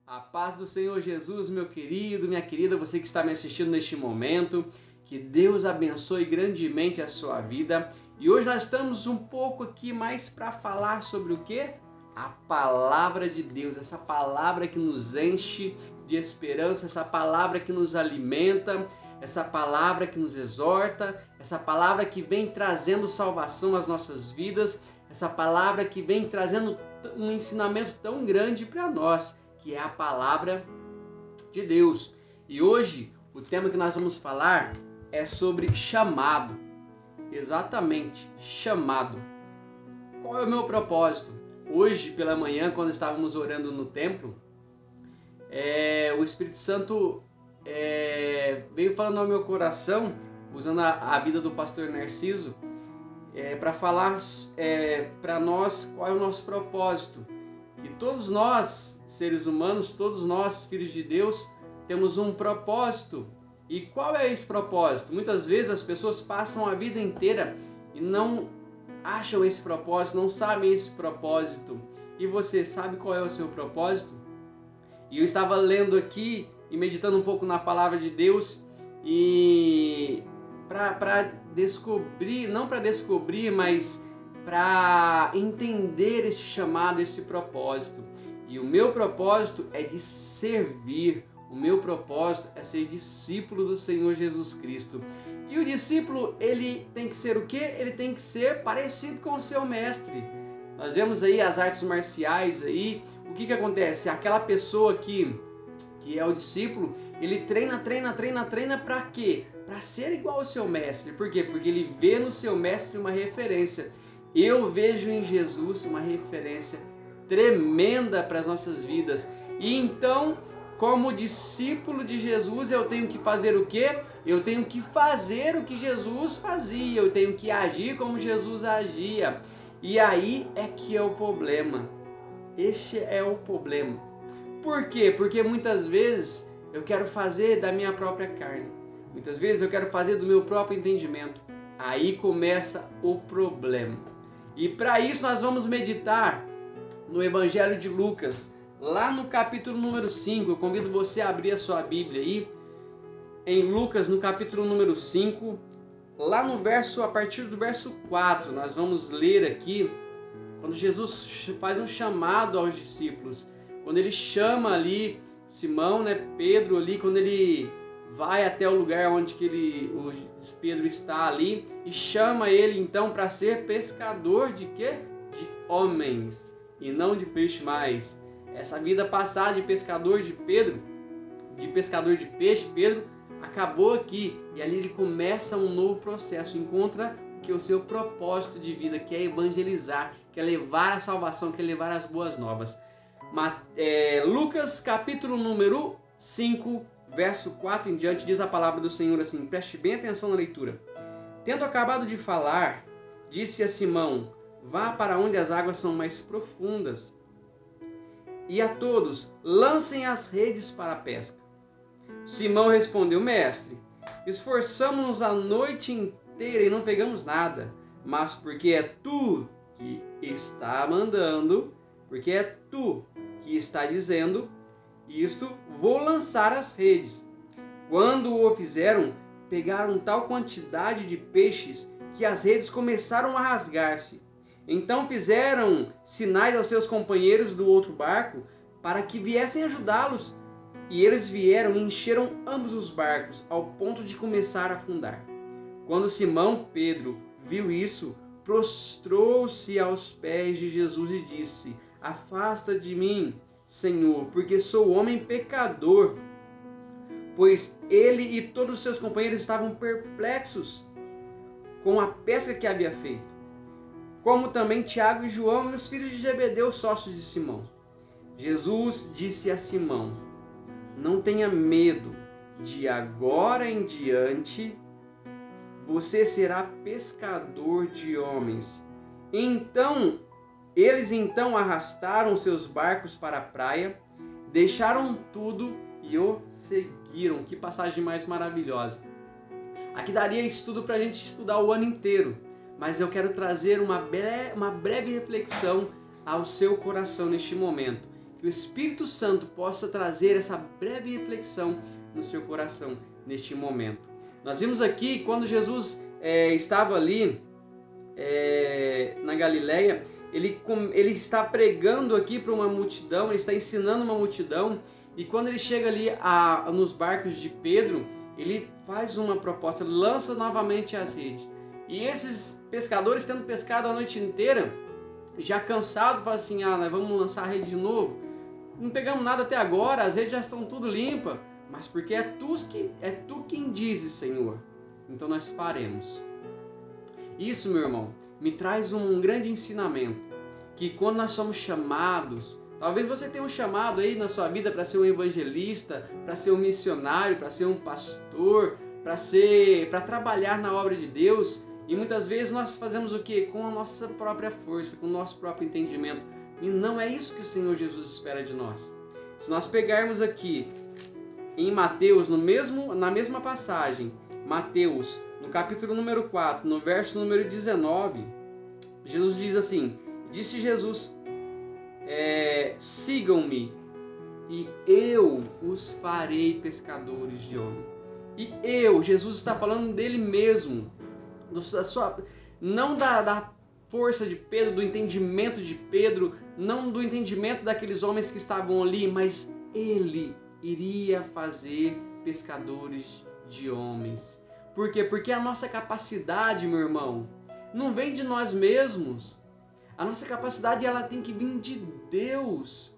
A paz do Senhor Jesus, meu querido, minha querida, você que está me assistindo neste momento, que Deus abençoe grandemente a sua vida. E hoje nós estamos um pouco aqui mais para falar sobre o quê? A palavra de Deus, essa palavra que nos enche de esperança, essa palavra que nos alimenta, essa palavra que nos exorta, essa palavra que vem trazendo salvação às nossas vidas, essa palavra que vem trazendo um ensinamento tão grande para nós, que é a palavra de Deus. E hoje o tema que nós vamos falar é sobre chamado. Exatamente, chamado. Qual é o meu propósito? Hoje pela manhã, quando estávamos orando no templo, o Espírito Santo veio falando ao meu coração, usando a vida do pastor Narciso, para falar para nós qual é o nosso propósito. E todos nós, seres humanos, todos nós, filhos de Deus, temos um propósito. E qual é esse propósito? Muitas vezes as pessoas passam a vida inteira e não acham esse propósito, não sabem esse propósito. E você sabe qual é o seu propósito? E eu estava lendo aqui e meditando um pouco na palavra de Deus e para descobrir, não para descobrir, mas para entender esse chamado, esse propósito. E o meu propósito é de servir. O meu propósito é ser discípulo do Senhor Jesus Cristo. E o discípulo, ele tem que ser o quê? Ele tem que ser parecido com o seu mestre. Nós vemos aí as artes marciais aí. O que acontece? Aquela pessoa que é o discípulo, ele treina para quê? Para ser igual ao seu mestre. Por quê? Porque ele vê no seu mestre uma referência. Eu vejo em Jesus uma referência tremenda para as nossas vidas. E então, como discípulo de Jesus, eu tenho que fazer o quê? Eu tenho que fazer o que Jesus fazia. Eu tenho que agir como Jesus agia. E aí é que é o problema. Este é o problema. Por quê? Porque muitas vezes eu quero fazer da minha própria carne. Muitas vezes eu quero fazer do meu próprio entendimento. Aí começa o problema. E para isso nós vamos meditar no Evangelho de Lucas, lá no capítulo número 5. Eu convido você a abrir a sua Bíblia aí, em Lucas, no capítulo número 5, lá no verso, a partir do verso 4, nós vamos ler aqui, quando Jesus faz um chamado aos discípulos, quando ele chama ali Simão, Pedro ali, quando ele vai até o lugar onde o Pedro está ali e chama ele então para ser pescador de quê? De homens e não de peixe mais. Essa vida passada de pescador de peixe, Pedro acabou aqui e ali ele começa um novo processo, encontra que o seu propósito de vida, que é evangelizar, que é levar a salvação, que é levar as boas novas. Lucas capítulo número 5, verso 4 em diante, diz a palavra do Senhor assim, preste bem atenção na leitura. Tendo acabado de falar, disse a Simão, vá para onde as águas são mais profundas, e a todos, lancem as redes para a pesca. Simão respondeu, mestre, esforçamo-nos a noite inteira e não pegamos nada, mas porque é tu que está mandando, porque é tu que está dizendo isto, vou lançar as redes. Quando o fizeram, pegaram tal quantidade de peixes que as redes começaram a rasgar-se. Então fizeram sinais aos seus companheiros do outro barco para que viessem ajudá-los. E eles vieram e encheram ambos os barcos, ao ponto de começar a afundar. Quando Simão Pedro viu isso, prostrou-se aos pés de Jesus e disse, afasta de mim, Senhor, porque sou homem pecador. Pois ele e todos os seus companheiros estavam perplexos com a pesca que havia feito, como também Tiago e João e os filhos de Zebedeu, sócios de Simão. Jesus disse a Simão, não tenha medo, de agora em diante você será pescador de homens. Eles arrastaram seus barcos para a praia, deixaram tudo e o seguiram. Que passagem mais maravilhosa. Aqui daria estudo para a gente estudar o ano inteiro, mas eu quero trazer uma breve reflexão ao seu coração neste momento. que o Espírito Santo possa trazer essa breve reflexão no seu coração neste momento. Nós vimos aqui quando Jesus estava ali na Galileia, ele está pregando aqui para uma multidão, ele está ensinando uma multidão, e quando ele chega ali nos barcos de Pedro, ele faz uma proposta, lança novamente as redes. E esses pescadores, tendo pescado a noite inteira, já cansados, falam assim, nós vamos lançar a rede de novo. Não pegamos nada até agora, as redes já estão tudo limpas, mas porque é tu quem dizes, Senhor. Então nós faremos. Isso, meu irmão, me traz um grande ensinamento, que quando nós somos chamados, talvez você tenha um chamado aí na sua vida para ser um evangelista, para ser um missionário, para ser um pastor, para trabalhar na obra de Deus, e muitas vezes nós fazemos o quê? Com a nossa própria força, com o nosso próprio entendimento, e não é isso que o Senhor Jesus espera de nós. Se nós pegarmos aqui em Mateus, na mesma passagem, Mateus, no capítulo número 4, no verso número 19, Jesus diz assim, disse Jesus, sigam-me e eu os farei pescadores de homens. E Jesus está falando dele mesmo, não da força de Pedro, do entendimento de Pedro, não do entendimento daqueles homens que estavam ali, mas ele iria fazer pescadores de homens. Por quê? Porque a nossa capacidade, meu irmão, não vem de nós mesmos. A nossa capacidade, ela tem que vir de Deus.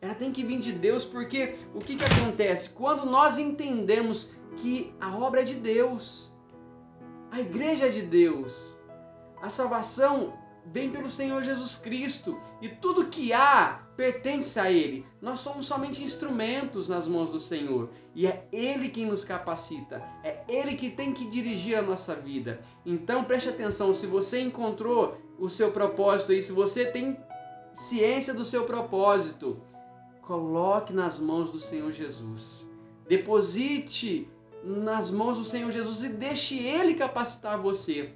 Ela tem que vir de Deus, porque o que acontece? Quando nós entendemos que a obra é de Deus, a igreja é de Deus, a salvação vem pelo Senhor Jesus Cristo, e tudo que há pertence a Ele. Nós somos somente instrumentos nas mãos do Senhor, e é Ele quem nos capacita, é Ele que tem que dirigir a nossa vida. Então preste atenção, se você encontrou o seu propósito aí, se você tem ciência do seu propósito, coloque nas mãos do Senhor Jesus. Deposite nas mãos do Senhor Jesus e deixe Ele capacitar você.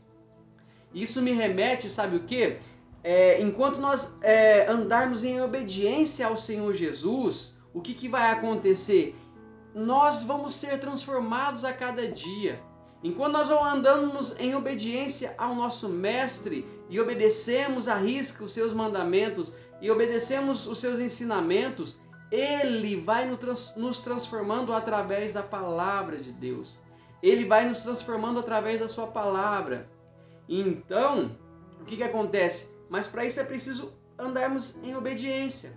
Isso me remete, sabe o quê? Enquanto nós andarmos em obediência ao Senhor Jesus, o que vai acontecer? Nós vamos ser transformados a cada dia. Enquanto nós andamos em obediência ao nosso Mestre e obedecemos à risca os seus mandamentos e obedecemos os seus ensinamentos, Ele vai nos transformando através da palavra de Deus. Ele vai nos transformando através da sua palavra. Então, o que acontece? Mas para isso é preciso andarmos em obediência.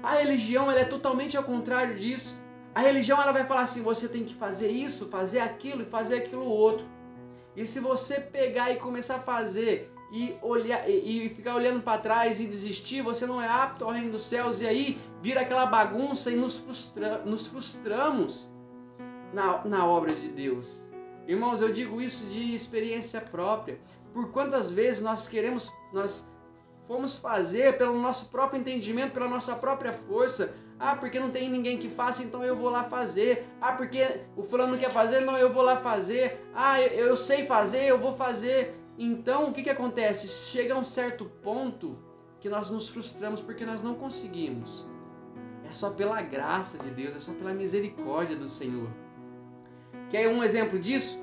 A religião, ela é totalmente ao contrário disso. A religião, ela vai falar assim, você tem que fazer isso, fazer aquilo e fazer aquilo outro. E se você pegar e começar a fazer e olhar e ficar olhando para trás e desistir, você não é apto ao reino dos céus, e aí vira aquela bagunça e nos frustramos na obra de Deus. Irmãos, eu digo isso de experiência própria. Por quantas vezes nós fomos fazer pelo nosso próprio entendimento, pela nossa própria força. Porque não tem ninguém que faça, então eu vou lá fazer. Porque o fulano não quer fazer, então eu vou lá fazer. Eu sei fazer, eu vou fazer. Então, o que acontece? Chega a um certo ponto que nós nos frustramos porque nós não conseguimos. É só pela graça de Deus, é só pela misericórdia do Senhor. Quer um exemplo disso?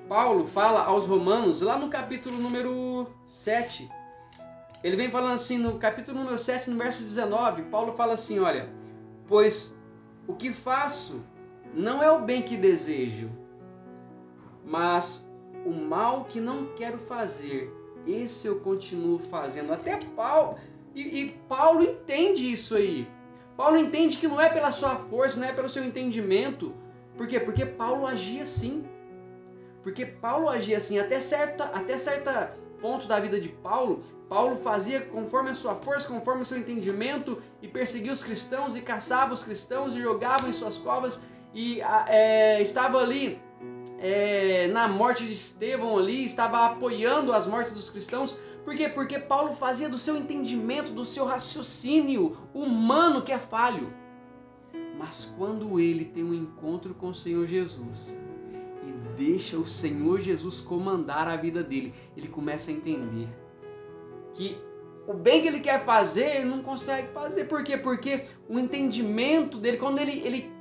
Paulo fala aos Romanos, lá no capítulo número 7. Ele vem falando assim, no capítulo número 7, no verso 19, Paulo fala assim, olha, pois o que faço não é o bem que desejo, mas o mal que não quero fazer, esse eu continuo fazendo. Até Paulo, e Paulo entende isso aí. Paulo entende que não é pela sua força, não é pelo seu entendimento. Por quê? Porque Paulo agia assim. Até certo ponto da vida de Paulo fazia conforme a sua força, conforme o seu entendimento, e perseguia os cristãos, e caçava os cristãos, e jogava em suas covas, e estava ali na morte de Estevão ali, estava apoiando as mortes dos cristãos. Por quê? Porque Paulo fazia do seu entendimento, do seu raciocínio humano que é falho. Mas quando ele tem um encontro com o Senhor Jesus e deixa o Senhor Jesus comandar a vida dele, ele começa a entender que o bem que ele quer fazer, ele não consegue fazer. Por quê? Porque o entendimento dele, quando ele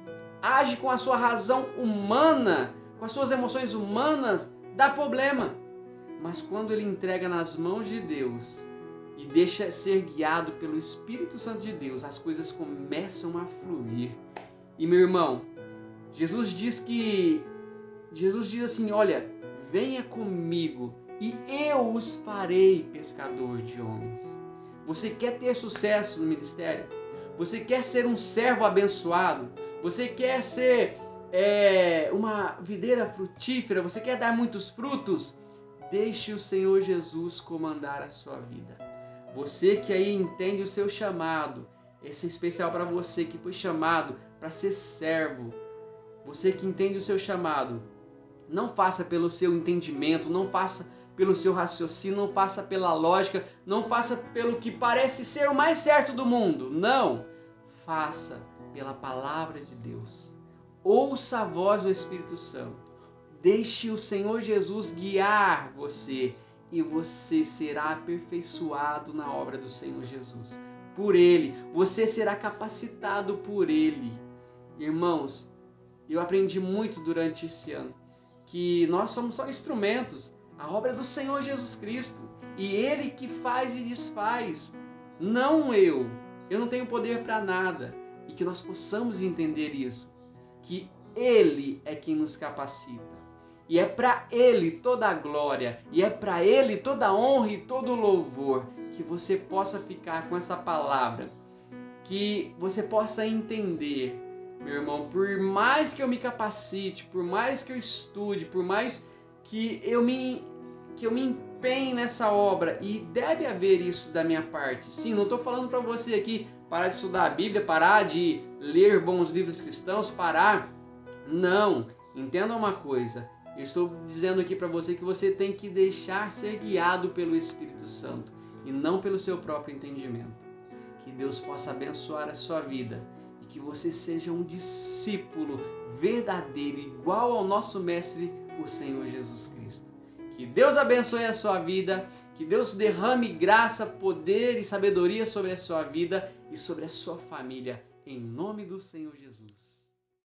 age com a sua razão humana, com as suas emoções humanas, dá problema. Mas quando ele entrega nas mãos de Deus e deixa ser guiado pelo Espírito Santo de Deus, as coisas começam a fluir. E meu irmão, Jesus diz assim, olha, venha comigo e eu os farei pescador de homens. Você quer ter sucesso no ministério? Você quer ser um servo abençoado? Você quer ser uma videira frutífera? Você quer dar muitos frutos? Deixe o Senhor Jesus comandar a sua vida. Você que aí entende o seu chamado, esse é especial para você que foi chamado para ser servo. Você que entende o seu chamado, não faça pelo seu entendimento, não faça pelo seu raciocínio, não faça pela lógica, não faça pelo que parece ser o mais certo do mundo. Não! Faça pela palavra de Deus. Ouça a voz do Espírito Santo. Deixe o Senhor Jesus guiar você e você será aperfeiçoado na obra do Senhor Jesus. Por Ele, você será capacitado por Ele. Irmãos, eu aprendi muito durante esse ano que nós somos só instrumentos. A obra é do Senhor Jesus Cristo e Ele que faz e desfaz, não eu. Eu não tenho poder para nada. E que nós possamos entender isso, que Ele é quem nos capacita. E é para Ele toda a glória, e é para Ele toda a honra e todo o louvor. Que você possa ficar com essa palavra, que você possa entender, meu irmão, por mais que eu me capacite, por mais que eu estude, por mais que eu me empenhe nessa obra, e deve haver isso da minha parte. Sim, não estou falando para você aqui parar de estudar a Bíblia, parar de ler bons livros cristãos, parar. Não, entenda uma coisa. Eu estou dizendo aqui para você que você tem que deixar ser guiado pelo Espírito Santo e não pelo seu próprio entendimento. Que Deus possa abençoar a sua vida e que você seja um discípulo verdadeiro, igual ao nosso Mestre, o Senhor Jesus Cristo. Que Deus abençoe a sua vida, que Deus derrame graça, poder e sabedoria sobre a sua vida e sobre a sua família, em nome do Senhor Jesus.